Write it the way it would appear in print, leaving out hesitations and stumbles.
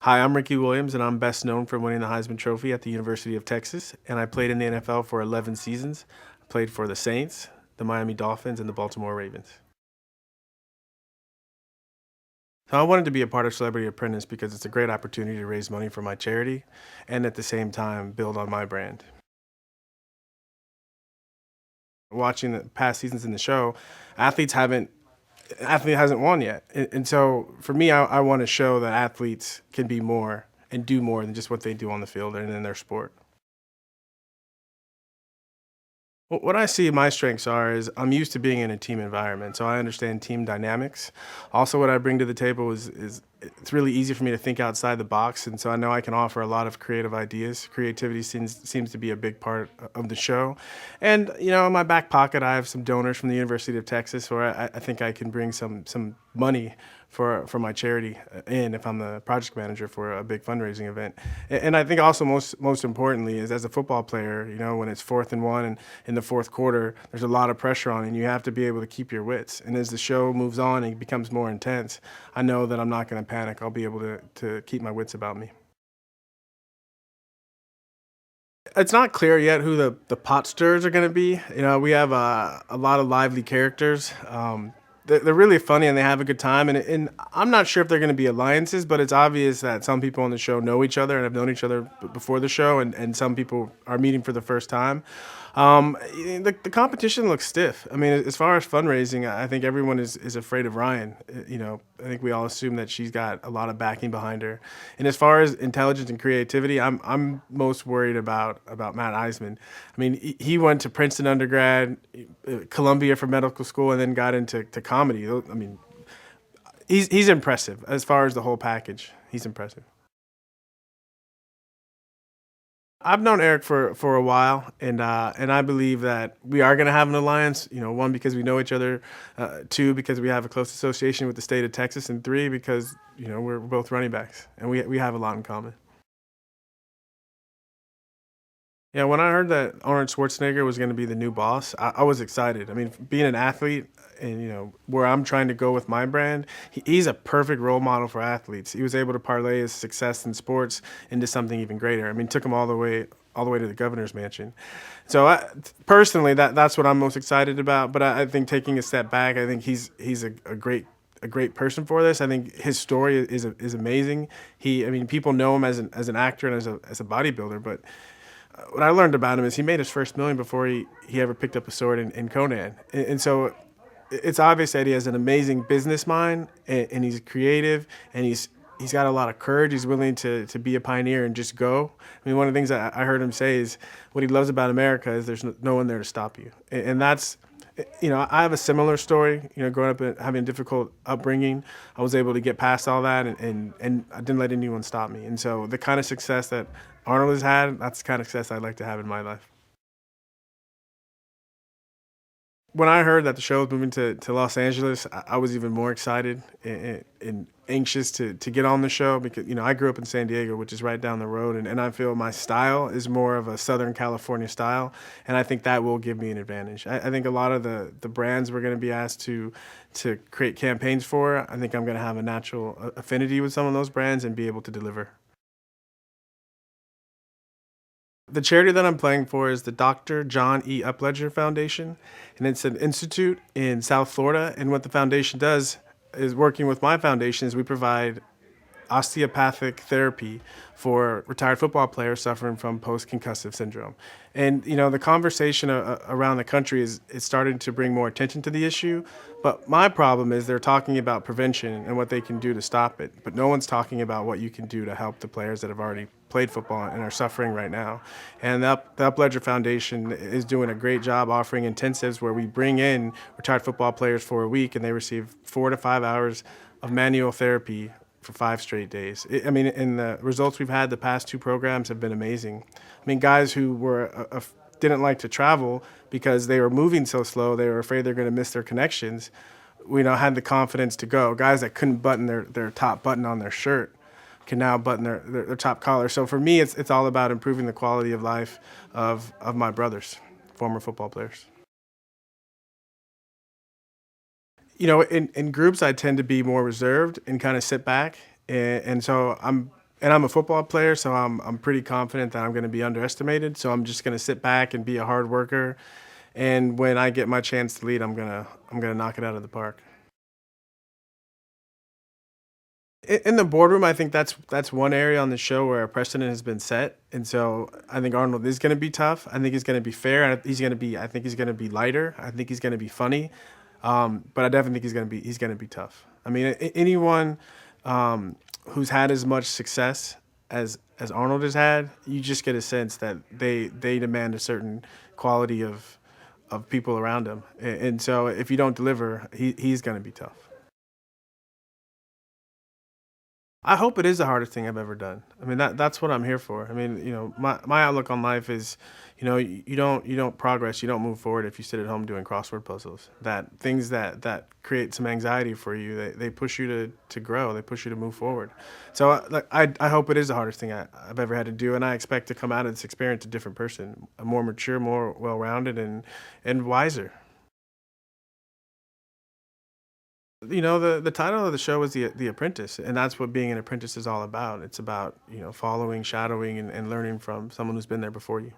Hi, I'm Ricky Williams, and I'm best known for winning the Heisman Trophy at the University of Texas. And I played in the NFL for 11 seasons. I played for the Saints, the Miami Dolphins, and the Baltimore Ravens. So I wanted to be a part of Celebrity Apprentice because it's a great opportunity to raise money for my charity and at the same time build on my brand. Watching the past seasons in the show, athletes haven't athlete hasn't won yet. And so for me, I want to show that athletes can be more and do more than just what they do on the field and in their sport. What I see my strengths are is I'm used to being in a team environment, so I understand team dynamics. Also, what I bring to the table is it's really easy for me to think outside the box, and so I know I can offer a lot of creative ideas. Creativity seems to be a big part of the show, and in my back pocket, I have some donors from the University of Texas, where I think I can bring some money for my charity in if I'm the project manager for a big fundraising event. And I think also most importantly is as a football player, when it's 4th and 1 and in the fourth quarter, there's a lot of pressure on, and you have to be able to keep your wits. And as the show moves on and becomes more intense, I know that I'm not going to panic. I'll be able to keep my wits about me. It's not clear yet who the pot stirrers are going to be. We have a lot of lively characters. They're really funny and they have a good time. And I'm not sure if they're going to be alliances, but it's obvious that some people on the show know each other and have known each other before the show, and some people are meeting for the first time. The competition looks stiff. I mean, as far as fundraising, I think everyone is afraid of Ryan. I think we all assume that she's got a lot of backing behind her. And as far as intelligence and creativity, I'm most worried about Matt Eisman. I mean, he went to Princeton undergrad, Columbia for medical school, and then got into comedy. I mean, he's impressive as far as the whole package. He's impressive. I've known Eric for a while, and I believe that we are going to have an alliance. One because we know each other, two because we have a close association with the state of Texas, and three because we're both running backs, and we have a lot in common. Yeah, when I heard that Arnold Schwarzenegger was going to be the new boss, I was excited. I mean, being an athlete and where I'm trying to go with my brand, he's a perfect role model for athletes. He was able to parlay his success in sports into something even greater. I mean, took him all the way to the governor's mansion. So personally, that's what I'm most excited about. But I think taking a step back, I think he's a great person for this. I think his story is amazing. I mean, people know him as an actor and as a bodybuilder, but what I learned about him is he made his first million before he ever picked up a sword in Conan. And so it's obvious that he has an amazing business mind, and he's creative, and he's got a lot of courage. He's willing to be a pioneer and just go. I mean, one of the things that I heard him say is what he loves about America is there's no one there to stop you. And that's, I have a similar story. Growing up and having a difficult upbringing, I was able to get past all that, and I didn't let anyone stop me. And so the kind of success that Arnold has had, that's the kind of success I'd like to have in my life. When I heard that the show was moving to Los Angeles, I was even more excited and anxious to get on the show because, I grew up in San Diego, which is right down the road. And I feel my style is more of a Southern California style. And I think that will give me an advantage. I think a lot of the brands we're going to be asked to create campaigns for, I think I'm going to have a natural affinity with some of those brands and be able to deliver. The charity that I'm playing for is the Dr. John E. Upledger Foundation, and it's an institute in South Florida. And what the foundation does is working with my foundation is we provide osteopathic therapy for retired football players suffering from post-concussive syndrome. And the conversation around the country is starting to bring more attention to the issue. But my problem is they're talking about prevention and what they can do to stop it. But no one's talking about what you can do to help the players that have already played football and are suffering right now. And the Upledger Foundation is doing a great job offering intensives where we bring in retired football players for a week and they receive 4 to 5 hours of manual therapy for 5 straight days. I mean, and the results we've had the past two programs have been amazing. I mean, guys who didn't like to travel because they were moving so slow, they were afraid they're going to miss their connections. We now had the confidence to go. Guys that couldn't button their top button on their shirt can now button their top collar. So for me, it's all about improving the quality of life of my brothers, former football players. In groups, I tend to be more reserved and kind of sit back. And so I'm And I'm a football player, so I'm pretty confident that I'm going to be underestimated. So I'm just going to sit back and be a hard worker. And when I get my chance to lead, I'm gonna knock it out of the park. In the boardroom, I think that's one area on the show where a precedent has been set, and so I think Arnold is going to be tough. I think he's going to be fair, and he's going to be. I think he's going to be lighter. I think he's going to be funny, but I definitely think he's going to be tough. I mean, anyone who's had as much success as Arnold has had, you just get a sense that they demand a certain quality of people around him, and so if you don't deliver, he's going to be tough. I hope it is the hardest thing I've ever done. I mean, that's what I'm here for. I mean, my outlook on life is, you don't progress, you don't move forward if you sit at home doing crossword puzzles. That things that create some anxiety for you, they push you to grow, they push you to move forward. So I hope it is the hardest thing I've ever had to do, and I expect to come out of this experience a different person, a more mature, more well-rounded, and wiser. The title of the show is the Apprentice, and that's what being an apprentice is all about. It's about following, shadowing, and learning from someone who's been there before you.